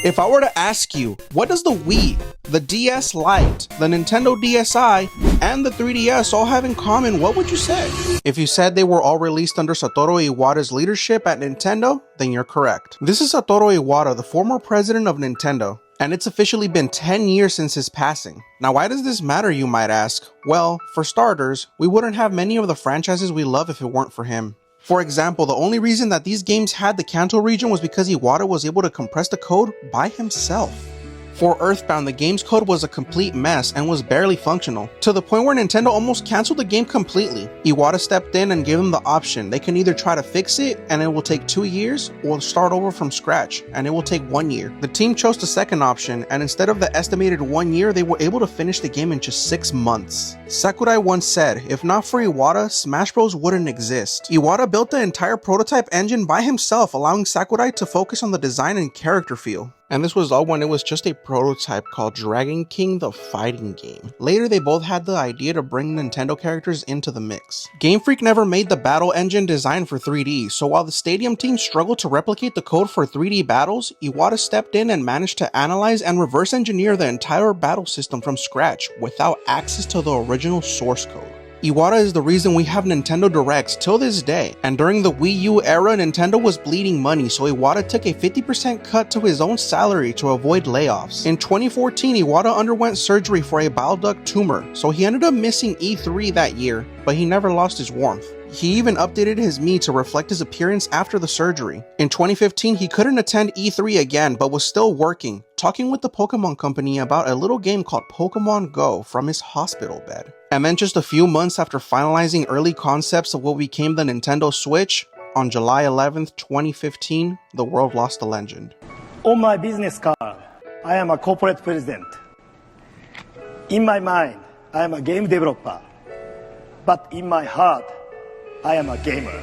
If I were to ask you, what does the Wii, the DS Lite, the Nintendo DSi, and the 3DS all have in common, what would you say? If you said they were all released under Satoru Iwata's leadership at Nintendo, then you're correct. This is Satoru Iwata, the former president of Nintendo, and it's officially been 10 years since his passing. Now, why does this matter, you might ask? Well, for starters, we wouldn't have many of the franchises we love if it weren't for him. For example, the only reason that these games had the Kanto region was because Iwata was able to compress the code by himself. For Earthbound, the game's code was a complete mess and was barely functional, to the point where Nintendo almost canceled the game completely. Iwata stepped in and gave them the option. They can either try to fix it and it will take 2 years, or start over from scratch and it will take 1 year. The team chose the second option, and instead of the estimated 1 year, they were able to finish the game in just 6 months. Sakurai once said, if not for Iwata, Smash Bros wouldn't exist. Iwata built the entire prototype engine by himself, allowing Sakurai to focus on the design and character feel. And this was all when it was just a prototype called Dragon King the Fighting Game. Later, they both had the idea to bring Nintendo characters into the mix. Game Freak never made the battle engine designed for 3D, so while the Stadium team struggled to replicate the code for 3D battles, Iwata stepped in and managed to analyze and reverse engineer the entire battle system from scratch without access to the original source code. Iwata is the reason we have Nintendo Directs till this day, and during the Wii U era, Nintendo was bleeding money, so Iwata took a 50% cut to his own salary to avoid layoffs. In 2014, Iwata underwent surgery for a bile duct tumor, so he ended up missing E3 that year, but he never lost his warmth. He even updated his Mii to reflect his appearance after the surgery. In 2015, he couldn't attend E3 again, but was still working, talking with the Pokemon Company about a little game called Pokemon Go from his hospital bed. And then just a few months after finalizing early concepts of what became the Nintendo Switch, on July 11th, 2015, the world lost a legend. On my business card, I am a corporate president. In my mind, I am a game developer. But in my heart, I am a gamer.